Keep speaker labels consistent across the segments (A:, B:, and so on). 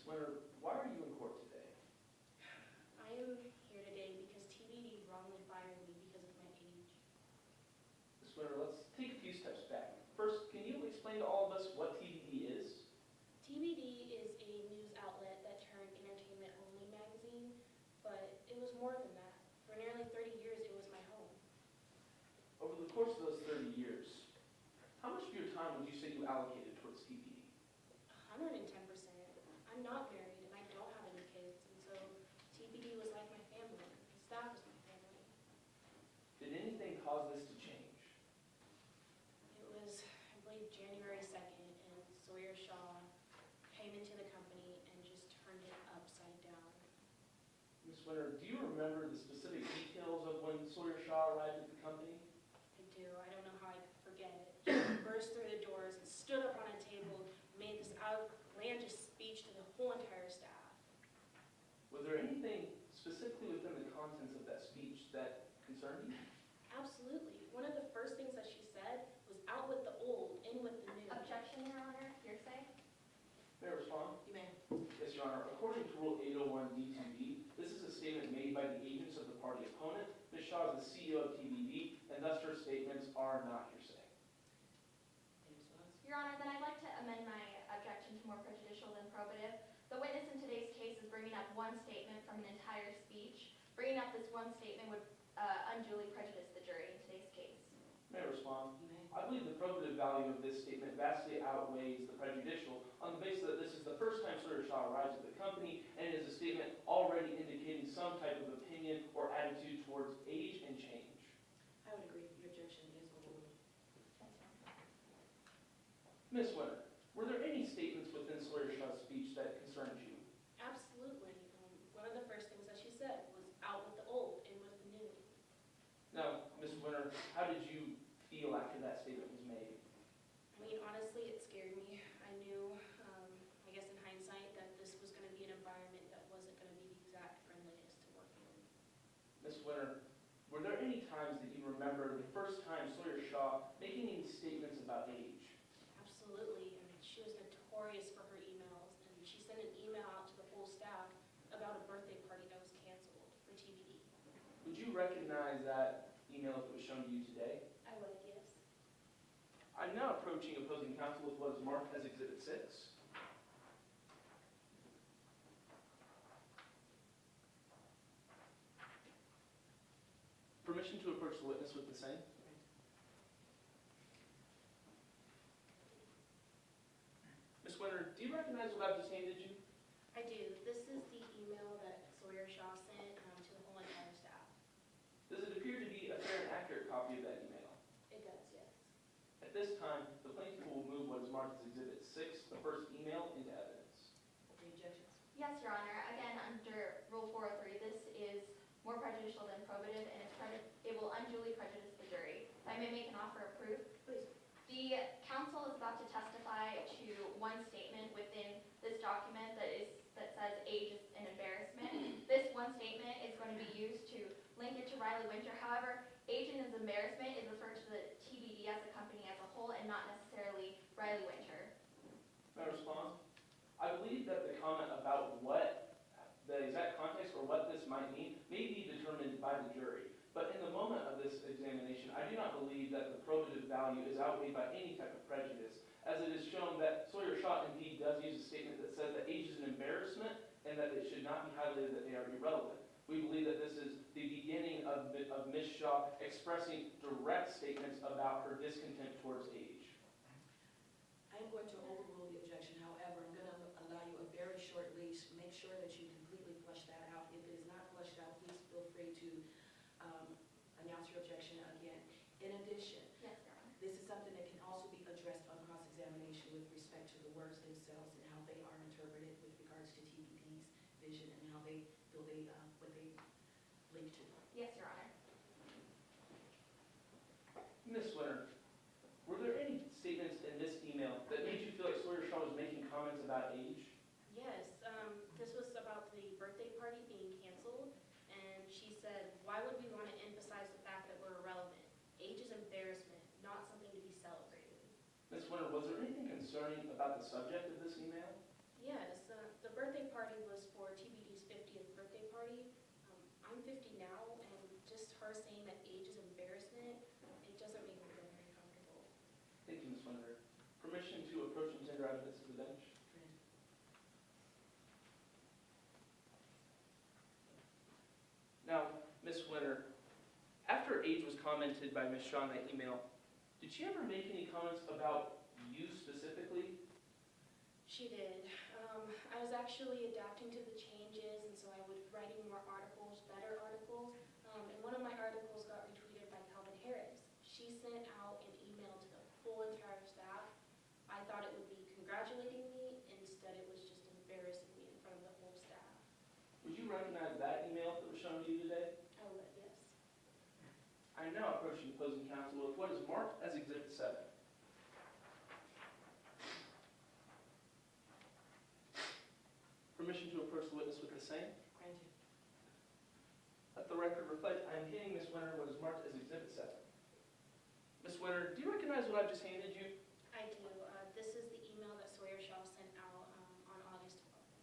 A: Winter, why are you in court today?
B: I am here today because TBD wrongly fired me because of my age.
A: Ms. Winter, let's take a few steps back. First, can you explain to all of us what TBD is?
B: TBD is a news outlet that turned entertainment-only magazine, but it was more than that. For nearly 30 years, it was my home.
A: Over the course of those 30 years, how much of your time would you say you allocated towards TBD?
B: 110%. I'm not married and I don't have any kids, and so TBD was like my family. The staff was my family.
A: Did anything cause this to change?
B: It was, I believe, January 2nd, and Sawyer Shaw came into the company and just turned it upside down.
A: Ms. Winter, do you remember the specific details of when Sawyer Shaw arrived at the company?
B: I do. I don't know how I could forget it. She burst through the doors and stood up on a table and made this outlandish speech to the whole entire staff.
A: Was there anything specifically within the contents of that speech that concerned you?
B: Absolutely. One of the first things that she said was out with the old, in with the new.
C: Objection, Your Honor. Hearsay.
A: May I respond?
B: You may.
A: Yes, Your Honor. According to Rule 801 D2B, this is a statement made by the agents of the party opponent. Ms. Shaw is the CEO of TBD, and thus her statements are not hearsay.
C: Your Honor, then I'd like to amend my objection to more prejudicial than probative. The witness in today's case is bringing up one statement from an entire speech. Bringing up this one statement would unduly prejudice the jury in today's case.
A: May I respond? I believe the probative value of this statement vastly outweighs the prejudicial on the basis that this is the first time Sawyer Shaw arrives at the company, and it is a statement already indicating some type of opinion or attitude towards age and change.
D: I would agree. Your objection is overruled.
A: Ms. Winter, were there any statements within Sawyer Shaw's speech that concerned you?
B: Absolutely. One of the first things that she said was out with the old, in with the new.
A: Now, Ms. Winter, how did you feel after that statement was made?
B: I mean, honestly, it scared me. I knew, I guess in hindsight, that this was going to be an environment that wasn't going to be the exact friendliest to work in.
A: Ms. Winter, were there any times that you remember the first time Sawyer Shaw making any statements about age?
B: Absolutely. And she was notorious for her emails, and she sent an email out to the whole staff about a birthday party that was canceled for TBD.
A: Would you recognize that email if it was shown to you today?
B: I would, yes.
A: I'm now approaching opposing counsel with what is marked as Exhibit 6. Permission to approach the witness with the same. Ms. Winter, do you recognize what I've just handed you?
B: I do. This is the email that Sawyer Shaw sent to the whole entire staff.
A: Does it appear to be a fair and accurate copy of that email?
B: It does, yes.
A: At this time, the plaintiff will move what is marked as Exhibit 6, the first email, into evidence.
D: Any objections?
C: Yes, Your Honor. Again, under Rule 403, this is more prejudicial than probative, and it will unduly prejudice the jury. If I may make an offer of proof.
D: Please.
C: The counsel is about to testify to one statement within this document that says age is an embarrassment. This one statement is going to be used to link it to Riley Winter. However, age and his embarrassment is referred to the TBD as a company as a whole and not necessarily Riley Winter.
A: May I respond? I believe that the comment about what the exact context or what this might mean may be determined by the jury. But in the moment of this examination, I do not believe that the probative value is outweighed by any type of prejudice, as it is shown that Sawyer Shaw indeed does use a statement that says that age is an embarrassment and that it should not be highlighted that they are irrelevant. We believe that this is the beginning of Ms. Shaw expressing direct statements about her discontent towards age.
D: I am going to overrule the objection. However, I'm going to allow you a very short leash. Make sure that you completely flush that out. If it is not flushed out, please feel free to announce your objection again. In addition,
C: Yes, Your Honor.
D: this is something that can also be addressed on cross-examination with respect to the words themselves and how they are interpreted with regards to TBD's vision and how they feel what they link to.
C: Yes, Your Honor.
A: Ms. Winter, were there any statements in this email that made you feel like Sawyer Shaw was making comments about age?
B: Yes, this was about the birthday party being canceled, and she said, why would we want to emphasize the fact that we're irrelevant? Age is embarrassment, not something to be celebrated.
A: Ms. Winter, was there anything concerning about the subject of this email?
B: Yes, the birthday
A: evidence to the bench.
D: Granted.
A: Now, Ms. Winter, after age was commented by Ms. Shaw in that email, did she ever make any comments about you specifically?
B: She did. I was actually adapting to the changes, and so I was writing more articles, better articles. And one of my articles got retweeted by Calvin Harris. She sent out an email to the full entire staff. I thought it would be congratulating me. Instead, it was just embarrassing me in front of the whole staff.
A: Would you recognize that email that was shown to you today?
B: I would, yes.
A: I am now approaching opposing counsel with what is marked as Exhibit 7. Permission to approach the witness with the same.
D: Granted.
A: Let the record reflect, I am handing Ms. Winter what is marked as Exhibit 7. Ms. Winter, do you recognize what I've just handed you?
B: I do. This is the email that Sawyer Shaw sent out on August 12th.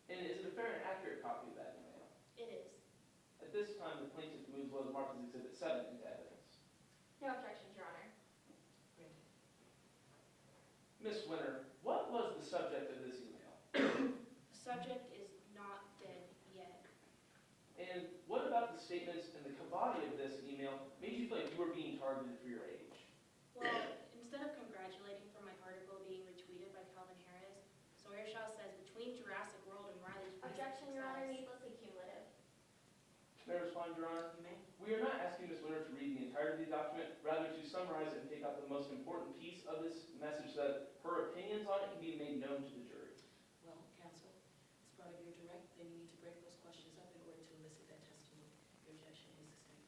A: And is it a fair and accurate copy of that email?
B: It is.
A: At this time, the plaintiff moves what is marked as Exhibit 7 into evidence.
C: No objections, Your Honor.
D: Granted.
A: Ms. Winter, what was the subject of this email?
B: The subject is not dead yet.
A: And what about the statements and the body of this email made you feel like you were being targeted for your age?
B: Well, instead of congratulating for my article being retweeted by Calvin Harris, Sawyer Shaw says between Jurassic World and Riley's recent
C: Objection, Your Honor,
B: success-
C: needlessly cumulative.
A: May I respond, Your Honor?
D: You may.
A: We are not asking Ms. Winter to read the entirety of the document, rather to summarize it and take out the most important piece of this message so that her opinions on it can be made known to the jury.
D: Well, counsel, as part of your direct, then you need to break those questions up in order to elicit that testimony. Your objection is sustained.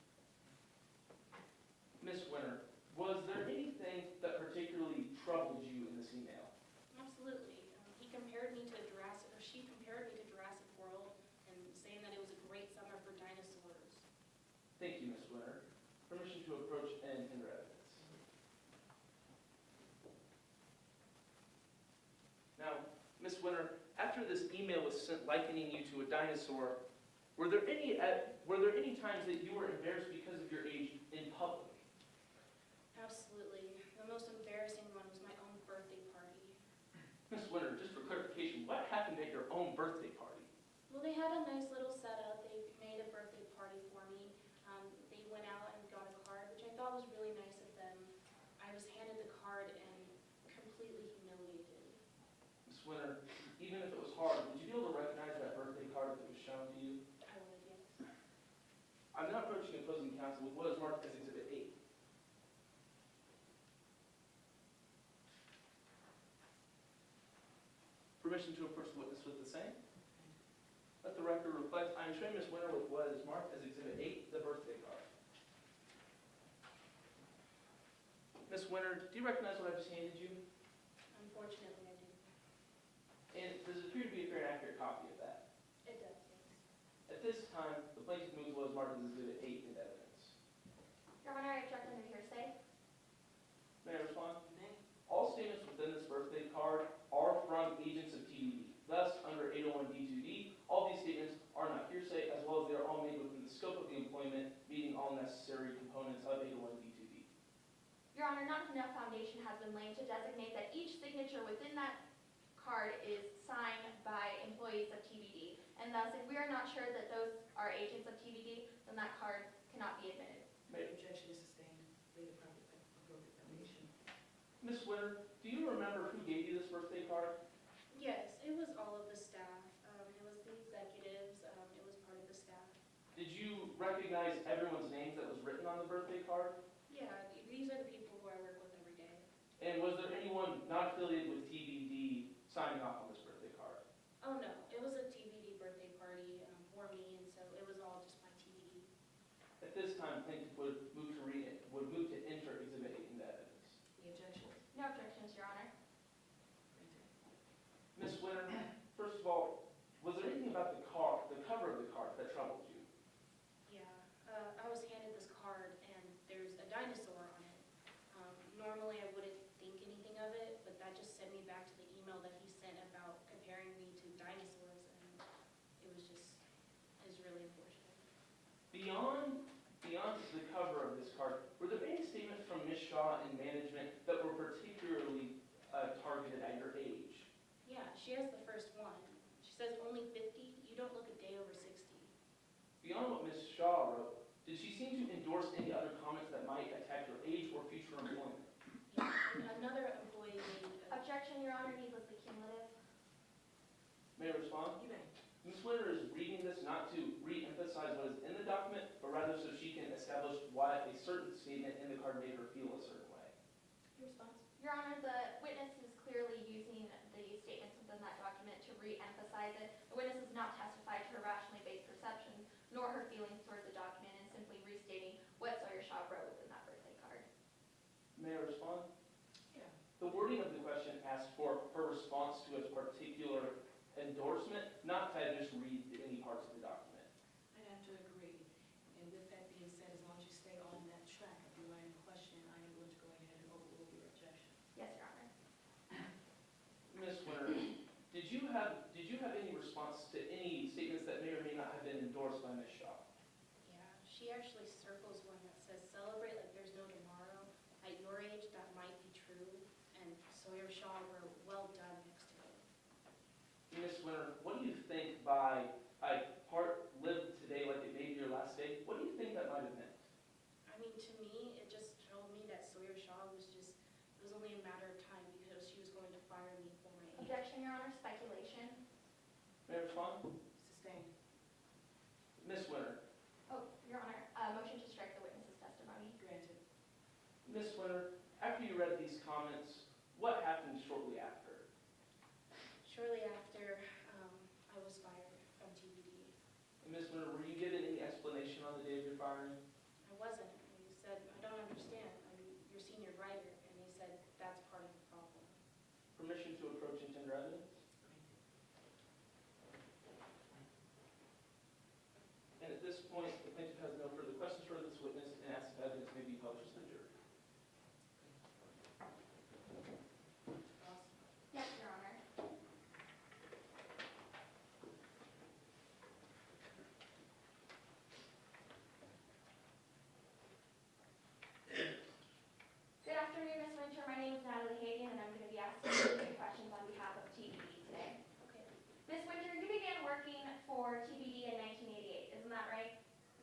A: Ms. Winter, was there anything that particularly troubled you in this email?
B: Absolutely. He compared me to Jurassic, or she compared me to Jurassic World, and saying that it was a great summer for dinosaurs.
A: Thank you, Ms. Winter. Permission to approach and enter evidence. Now, Ms. Winter, after this email was sent likening you to a dinosaur, were there any times that you were embarrassed because of your age in public?
B: Absolutely. The most embarrassing one was my own birthday party.
A: Ms. Winter, just for clarification, what happened at your own birthday party?
B: Well, they had a nice little setup. They made a birthday party for me. They went out and got a card, which I thought was really nice of them. I was handed the card and completely humiliated.
A: Ms. Winter, even if it was hard, would you be able to recognize that birthday card that was shown to you?
B: I would, yes.
A: I'm now approaching opposing counsel with what is marked as Exhibit 8. Permission to approach the witness with the same. Let the record reflect, I am showing Ms. Winter with what is marked as Exhibit 8, the birthday card. Ms. Winter, do you recognize what I just handed you?
B: Unfortunately, I do.
A: And does it appear to be a fair and accurate copy of that?
B: It does, yes.
A: At this time, the plaintiff moves what is marked as Exhibit 8 into evidence.
C: Your Honor, I object under hearsay.
A: May I respond?
D: You may.
A: All statements within this birthday card are from agents of TDD. Thus, under 801D2D, all these statements are not hearsay, as well as they are all made within the scope of the employment, meeting all necessary components of 801D2D.
C: Your Honor, not enough foundation has been laid to designate that each signature within that card is signed by employees of TBD. And thus, if we are not sure that those are agents of TBD, then that card cannot be admitted.
D: Your objection is sustained. Lay the proper appropriate foundation.
A: Ms. Winter, do you remember who gave you this birthday card?
B: Yes, it was all of the staff. It was the executives. It was part of the staff.
A: Did you recognize everyone's names that was written on the birthday card?
B: Yeah, these are the people who I work with every day.
A: And was there anyone not affiliated with TBD signing off on this birthday card?
B: Oh, no, it was a TBD birthday party for me, and so it was all just my TBD.
A: At this time, plaintiff would move to enter Exhibit 8 into evidence.
D: The objection.
C: No objections, Your Honor.
D: Granted.
A: Ms. Winter, first of all, was there anything about the cover of the card that troubled you?
B: Yeah, I was handed this card, and there's a dinosaur on it. Normally, I wouldn't think anything of it, but that just sent me back to the email that he sent about comparing me to dinosaurs, and it was really unfortunate.
A: Beyond the cover of this card, were there any statements from Ms. Shaw and management that were particularly targeted at your age?
B: she has the first one. She says only 50. You don't look a day over 60.
A: Beyond what Ms. Shaw wrote, did she seem to endorse any other comments that might attack your age or future employment?
B: Yeah, and another employee made
C: Objection, Your Honor, needlessly cumulative.
A: May I respond?
D: You may.
A: Ms. Winter is reading this not to re-emphasize what is in the document, but rather so she can establish why a certain statement in the card made her feel a certain way.
C: Your response? Your Honor, the witness is clearly using the statements within that document to re-emphasize it. The witness has not testified to her rationally based perceptions nor her feelings towards the document, and simply restating what Sawyer Shaw wrote within that birthday card.
A: May I respond?
D: Yeah.
A: The wording of the question asked for her response to a particular endorsement, not to just read any parts of the document.
D: I have to agree. And with that being said, as long as you stay on that track of your line of question, I am going to go ahead and overrule your objection.
C: Yes, Your Honor.
A: Ms. Winter, did you have any response to any statements that may or may not have been endorsed by Ms. Shaw?
B: Yeah, she actually circles one that says celebrate like there's no tomorrow. At your age, that might be true. And Sawyer Shaw were well done next to it.
A: Ms. Winter, what do you think by I part live today like it may be your last day? What do you think that might have meant?
B: I mean, to me, it just told me that Sawyer Shaw was just, it was only a matter of time because she was going to fire me for my age.
C: Objection, Your Honor, speculation.
A: May I respond?
D: Sustained.
A: Ms. Winter,
C: Oh, Your Honor, motion to strike the witness's testimony.
D: Granted.
A: Ms. Winter, after you read these comments, what happened shortly after?
B: Shortly after, I was fired from TBD.
A: And Ms. Winter, were you given any explanation on the day of your firing?
B: I wasn't. And he said, I don't understand. I'm your senior writer. And they said, that's part of the problem.
A: Permission to approach and tender evidence? And at this point, the plaintiff has no further questions for this witness and asks if evidence may be published to the jury.
D: Ross?
C: Yes, Your Honor. Good afternoon, Ms. Winter. My name is Natalie Hagan, and I'm going to be asking you a few questions on behalf of TBD today.
B: Okay.
C: Ms. Winter, you began working for TBD in 1988, isn't that right?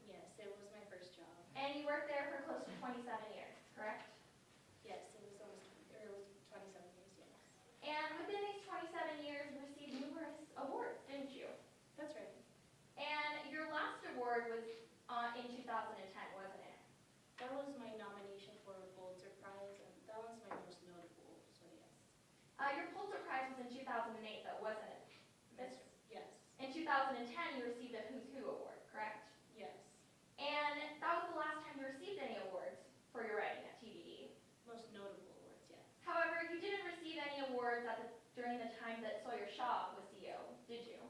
B: Yes, it was my first job.
C: And you worked there for close to 27 years, correct?
B: Yes, it was almost, or it was 27 years, yes.
C: And within these 27 years, you received numerous awards, didn't you?
B: That's right.
C: And your last award was in 2010, wasn't it?
B: That was my nomination for a Pulitzer Prize, and that one's my most notable, so yes.
C: Your Pulitzer Prize was in 2008, though, wasn't it?
B: That's, yes,
C: In 2010, you received a Who's Who award, correct?
B: yes.
C: And that was the last time you received any awards for your writing at TBD.
B: Most notable awards, yes.
C: However, you didn't receive any awards during the time that Sawyer Shaw was CEO, did you?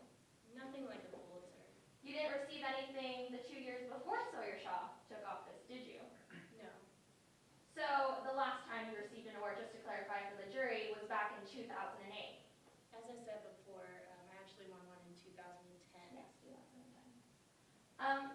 B: Nothing like a Pulitzer.
C: You didn't receive anything the 2 years before Sawyer Shaw took office, did you?
B: No.
C: So the last time you received an award, just to clarify for the jury, was back in 2008.
B: As I said before, I actually won one in 2010.
C: Yes, 2010.